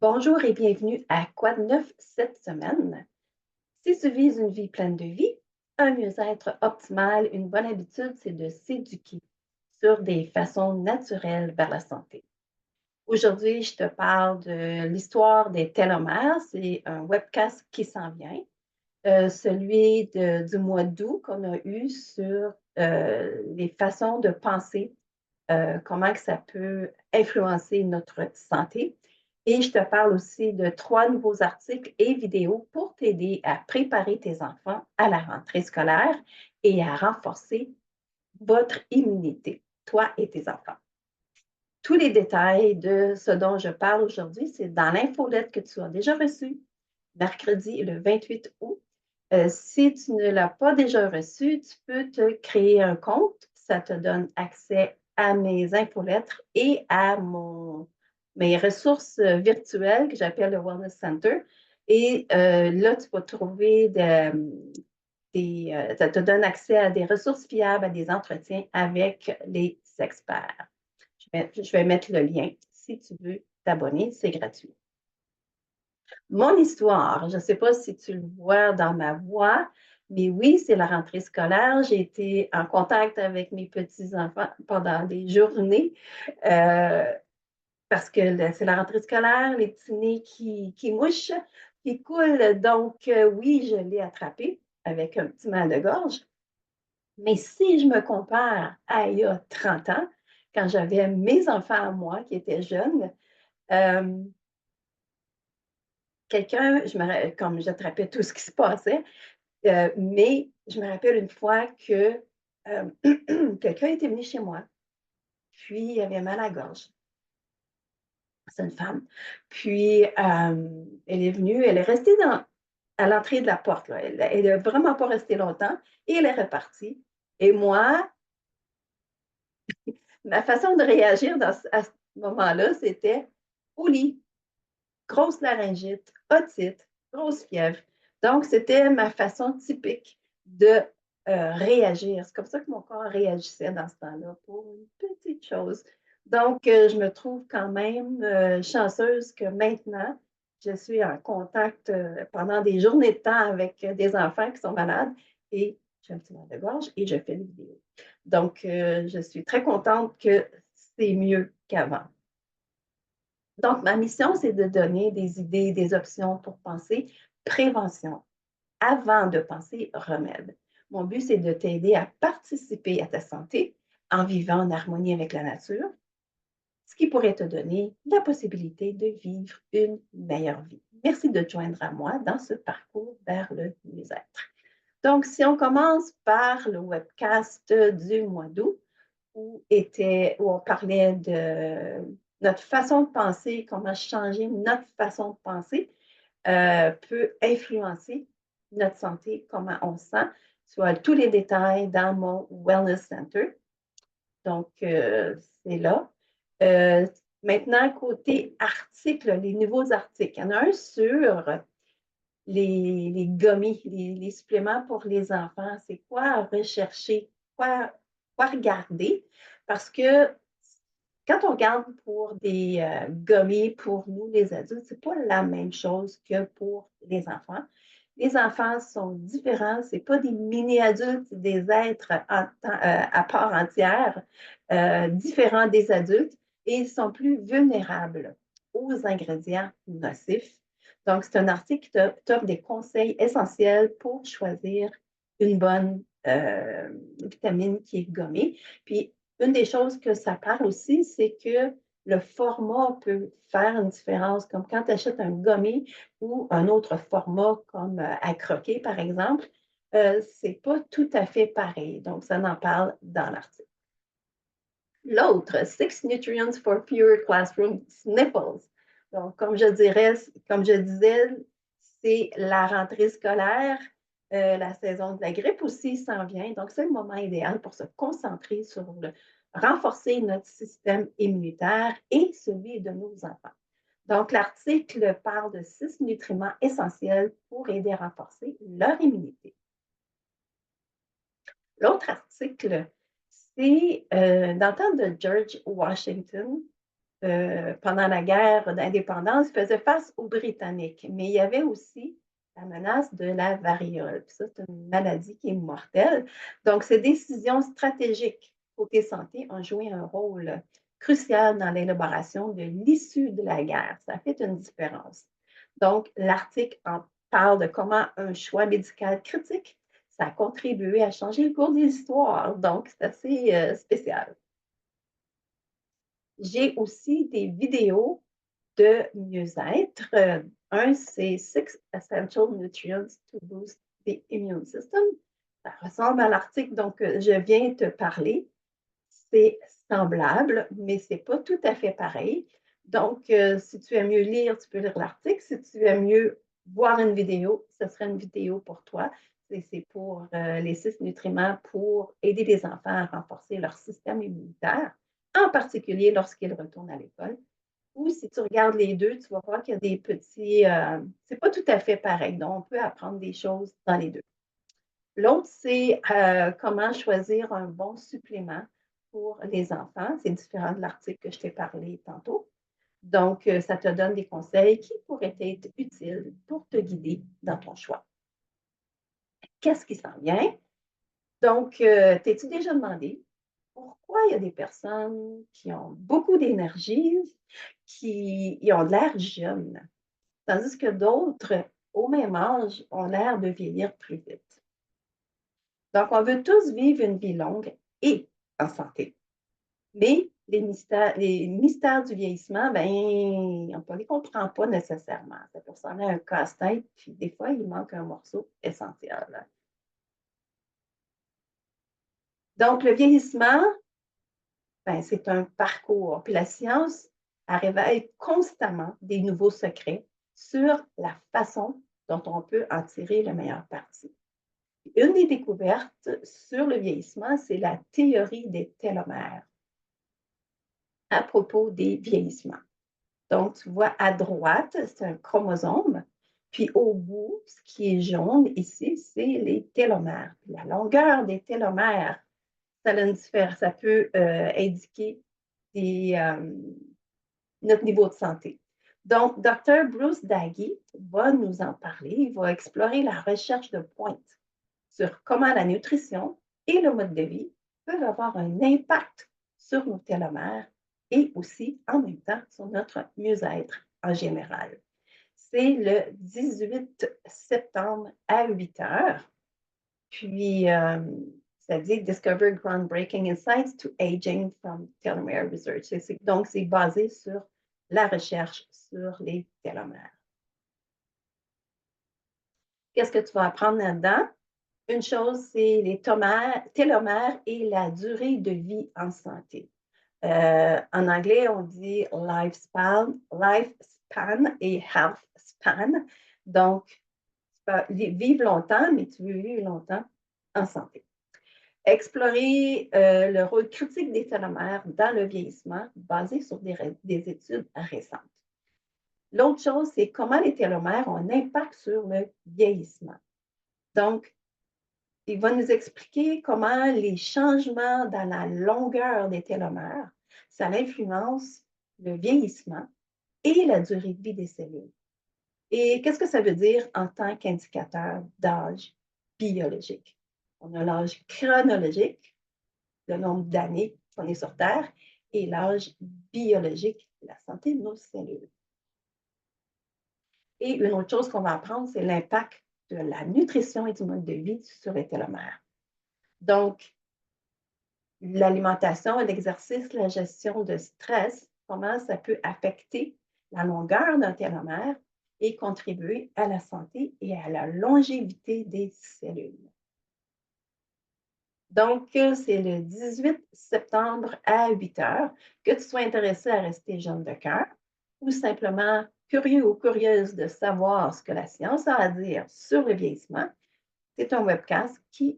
Bonjour et bienvenue à Quoi de neuf cette semaine? Si tu vises une vie pleine de vie, un mieux-être optimal, une bonne habitude, c'est de s'éduquer sur des façons naturelles vers la santé. Aujourd'hui, je te parle de l'histoire des télomères. C'est un webcast qui s'en vient, celui du mois d'août qu'on a eu sur les façons de penser, comment que ça peut influencer notre santé. Et je te parle aussi de 3 nouveaux articles et vidéos pour t'aider à préparer tes enfants à la rentrée scolaire et à renforcer votre immunité, toi et tes enfants. Tous les détails de ce dont je parle aujourd'hui, c'est dans l'infolette que tu as déjà reçue mercredi le 28 août. Si tu ne l'as pas déjà reçu, tu peux te créer un compte. Ça te donne accès à mes infolettres et à mes ressources virtuelles que j'appelle le Wellness Center. Et là, tu vas trouver ça te donne accès à des ressources fiables, à des entretiens avec les experts. Je vais mettre le lien si tu veux t'abonner, c'est gratuit. Mon histoire, je ne sais pas si tu le vois dans ma voix, mais oui, c'est la rentrée scolaire. J'ai été en contact avec mes petits-enfants pendant des journées euh, parce que c'est la rentrée scolaire, les petits nez qui mouchent, qui coulent. Donc, oui, je l'ai attrapé avec un petit mal de gorge. Mais si je me compare à il y a 30 ans, quand j'avais mes enfants à moi qui étaient jeunes, euh, comme j'attrapais tout ce qui se passait, mais je me rappelle une fois que quelqu'un était venu chez moi, puis il avait mal à la gorge. C'est une femme. Puis elle est venue, elle est restée à l'entrée de la porte. Là. Elle n'a vraiment pas resté longtemps et elle est repartie. Et moi, ma façon de réagir à ce moment-là, c'était au lit, grosse laryngite, otite, grosse fièvre. Donc, c'était ma façon typique de réagir. C'est comme ça que mon corps réagissait dans ce temps-là pour une petite chose. Donc, je me trouve quand même chanceuse que maintenant, je suis en contact pendant des journées de temps avec des enfants qui sont malades et j'ai un petit mal de gorge et je fais des vidéos. Donc, je suis très contente que c'est mieux qu'avant. Donc, ma mission, c'est de donner des idées, des options pour penser prévention avant de penser remède. Mon but, c'est de t'aider à participer à ta santé en vivant en harmonie avec la nature, ce qui pourrait te donner la possibilité de vivre une meilleure vie. Merci de te joindre à moi dans ce parcours vers le mieux-être. Donc, si on commence par le webcast du mois d'août, où on parlait de notre façon de penser, comment changer notre façon de penser peut influencer notre santé, comment on se sent. Tu as tous les détails dans mon Wellness Center. Donc, c'est là. Euh, Maintenant, côté articles, les nouveaux articles. Il y en a un sur les gummies, les suppléments pour les enfants. C'est quoi rechercher, quoi regarder? Parce que quand on regarde pour des gummies pour nous, les adultes, c'est pas la même chose que pour les enfants. Les enfants sont différents, c'est pas des mini-adultes, c'est des êtres à part entière, différents des adultes, et ils sont plus vulnérables aux ingrédients nocifs. Donc, c'est un article qui t'offre des conseils essentiels pour choisir une bonne vitamine qui est gommée. Puis, une des choses que ça parle aussi, c'est que le format peut faire une différence, comme quand tu achètes un gummy ou un autre format comme à croquer, par exemple, c'est pas tout à fait pareil. Donc, ça en parle dans l'article. L'autre, Six Nutrients for Pure Classroom Sniffles. Donc, comme je disais, c'est la rentrée scolaire, la saison de la grippe aussi s'en vient. Donc, c'est le moment idéal pour se concentrer sur renforcer notre système immunitaire et celui de nos enfants. Donc, l'article parle de 6 nutriments essentiels pour aider à renforcer leur immunité. L'autre article, c'est dans le temps de George Washington. pendant la guerre d'indépendance, ils faisaient face aux Britanniques. Mais il y avait aussi la menace de la variole. Puis ça, c'est une maladie qui est mortelle. Donc, ces décisions stratégiques côté santé ont joué un rôle crucial dans l'élaboration de l'issue de la guerre. Ça fait une différence. Donc, l'article en parle de comment un choix médical critique, ça a contribué à changer le cours de l'histoire. Donc, c'est assez spécial. J'ai aussi des vidéos de mieux-être. Un, c'est Six Essential Nutrients to Boost the Immune System. Ça ressemble à l'article dont je viens de te parler. C'est semblable, mais ce n'est pas tout à fait pareil. Donc, si tu aimes mieux lire, tu peux lire l'article. Si tu aimes mieux voir une vidéo, ce serait une vidéo pour toi. C'est pour les 6 nutriments pour aider les enfants à renforcer leur système immunitaire, en particulier lorsqu'ils retournent à l'école. Ou si tu regardes les deux, tu vas voir qu'il y a des petits. C'est pas tout à fait pareil. Donc, on peut apprendre des choses dans les deux. L'autre, c'est comment choisir un bon supplément pour les enfants. C'est différent de l'article que je t'ai parlé tantôt. Donc, ça te donne des conseils qui pourraient être utiles pour te guider dans ton choix. Qu'est-ce qui s'en vient? Donc, t'es-tu déjà demandé pourquoi il y a des personnes qui ont beaucoup d'énergie, qui ont de l'air jeunes, tandis que d'autres, au même âge, ont l'air de vieillir plus vite? Donc, on veut tous vivre une vie longue et en santé. Mais les mystères du vieillissement, ben, on ne les comprend pas nécessairement. Ça peut ressembler à un casse-tête, puis des fois, il manque un morceau essentiel. Donc, le vieillissement, ben, c'est un parcours. Puis la science, elle révèle constamment des nouveaux secrets sur la façon dont on peut en tirer le meilleur parti. Une des découvertes sur le vieillissement, c'est la théorie des télomères à propos des vieillissements. Donc, tu vois, à droite, c'est un chromosome, puis au bout, ce qui est jaune ici, c'est les télomères. La longueur des télomères, ça a une différence, ça peut indiquer des, notre niveau de santé. Donc, Dr. Bruce Daggy va nous en parler. Il va explorer la recherche de pointe sur comment la nutrition et le mode de vie peuvent avoir un impact sur nos télomères et aussi, en même temps, sur notre mieux-être en général. C'est le 18 septembre à 8 heures. Puis, ça dit Discover Groundbreaking Insights to Aging from Telomere Research. Donc, c'est basé sur la recherche sur les télomères. Qu'est-ce que tu vas apprendre là-dedans? Une chose, c'est les télomères et la durée de vie en santé. En anglais, on dit lifespan et health span. Donc, tu peux vivre longtemps, mais tu veux vivre longtemps en santé. Explorer le rôle critique des télomères dans le vieillissement basé sur des études récentes. L'autre chose, c'est comment les télomères ont un impact sur le vieillissement. Donc, il va nous expliquer comment les changements dans la longueur des télomères, ça influence le vieillissement et la durée de vie des cellules. Et qu'est-ce que ça veut dire en tant qu'indicateur d'âge biologique? On a l'âge chronologique, le nombre d'années qu'on est sur Terre, et l'âge biologique, la santé de nos cellules. Et une autre chose qu'on va apprendre, c'est l'impact de la nutrition et du mode de vie sur les télomères. Donc, l'alimentation, l'exercice, la gestion de stress, comment ça peut affecter la longueur d'un télomère et contribuer à la santé et à la longévité des cellules. Donc, c'est le 18 septembre à 8 heures. Que tu sois intéressé à rester jeune de cœur ou simplement curieux ou curieuse de savoir ce que la science a à dire sur le vieillissement, c'est un webcast qui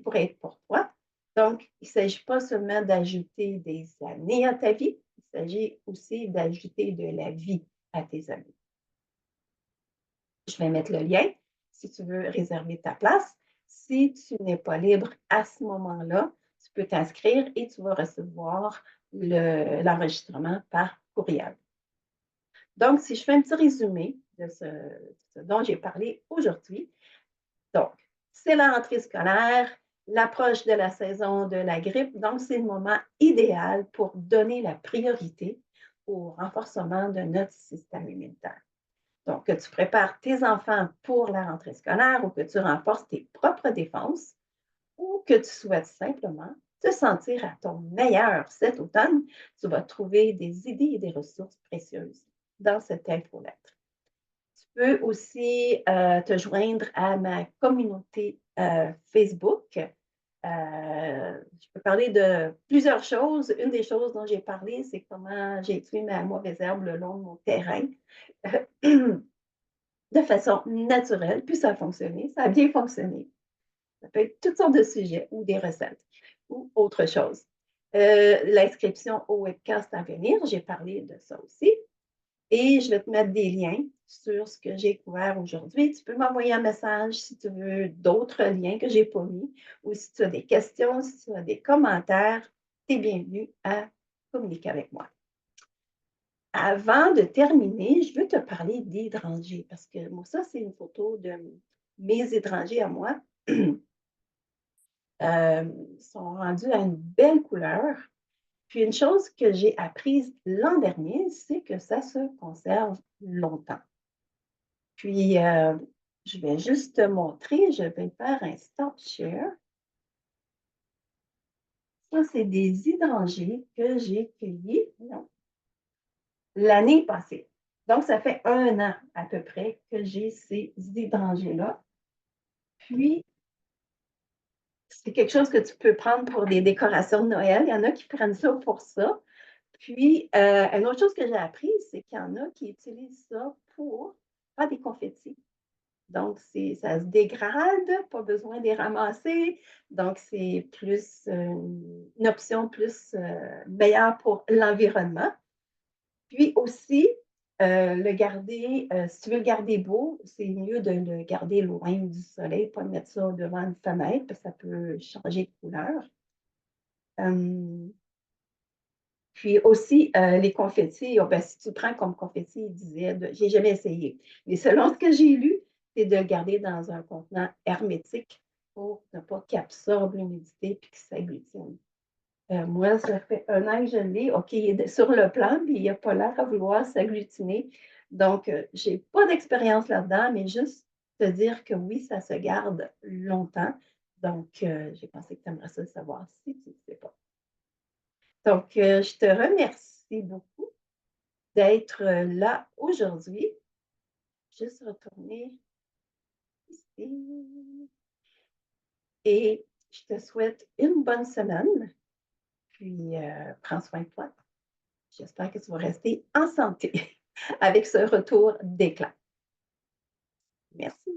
pourrait être pour toi. Donc, il ne s'agit pas seulement d'ajouter des années à ta vie, il s'agit aussi d'ajouter de la vie à tes années. Je vais mettre le lien si tu veux réserver ta place. Si tu n'es pas libre à ce moment-là, tu peux t'inscrire et tu vas recevoir l'enregistrement par courriel. Donc, si je fais un petit résumé de ce dont j'ai parlé aujourd'hui, donc, c'est la rentrée scolaire, l'approche de la saison de la grippe, donc c'est le moment idéal pour donner la priorité au renforcement de notre système immunitaire. Donc, que tu prépares tes enfants pour la rentrée scolaire ou que tu renforces tes propres défenses ou que tu souhaites simplement te sentir à ton meilleur cet automne, tu vas trouver des idées et des ressources précieuses dans cette infolettre. Tu peux aussi te joindre à ma communauté Facebook. Je peux parler de plusieurs choses. Une des choses dont j'ai parlé, c'est comment j'ai tué ma mauvaise herbe le long de mon terrain de façon naturelle, puis ça a fonctionné, ça a bien fonctionné. Ça peut être toutes sortes de sujets ou des recettes ou autre chose. L'inscription au webcast à venir, j'ai parlé de ça aussi. Et je vais te mettre des liens sur ce que j'ai couvert aujourd'hui. Tu peux m'envoyer un message si tu veux d'autres liens que je n'ai pas mis ou si tu as des questions, si tu as des commentaires, tu es bienvenue à communiquer avec moi. Avant de terminer, je veux te parler d'hydrangeas parce que moi, ça, c'est une photo de mes hydrangeas à moi. Sont rendus à une belle couleur. Puis une chose que j'ai apprise l'an dernier, c'est que ça se conserve longtemps. Puis, je vais juste te montrer, je vais faire un stop share. Ça, c'est des hydrangées que j'ai cueillis l'année passée. Donc, ça fait 1 an à peu près que j'ai ces hydrangées-là. Puis, c'est quelque chose que tu peux prendre pour des décorations de Noël. Il y en a qui prennent ça pour ça. Puis, une autre chose que j'ai appris, c'est qu'il y en a qui utilisent ça pour faire des confettis. Donc, ça se dégrade, pas besoin de les ramasser. Donc, c'est plus une option plus meilleure pour l'environnement. Puis aussi, le garder, si tu veux le garder beau, c'est mieux de le garder loin du soleil, pas mettre ça devant une fenêtre, parce que ça peut changer de couleur. Puis aussi, les confettis, oh, ben, si tu prends comme confetti, il disait, j'ai jamais essayé, mais selon ce que j'ai lu, c'est de le garder dans un contenant hermétique pour ne pas qu'il absorbe l'humidité et qu'il s'agglutine. Moi, ça fait 1 an que je l'ai. OK, il est sur le plan, puis il n'a pas l'air à vouloir s'agglutiner. Donc, je n'ai pas d'expérience là-dedans, mais juste te dire que oui, ça se garde longtemps. Donc, j'ai pensé que tu aimerais ça savoir si tu ne sais pas. Donc, je te remercie beaucoup d'être là aujourd'hui. Juste retourner ici. Et je te souhaite une bonne semaine. Puis, prends soin de toi. J'espère que tu vas rester en santé avec ce retour d'éclat. Merci.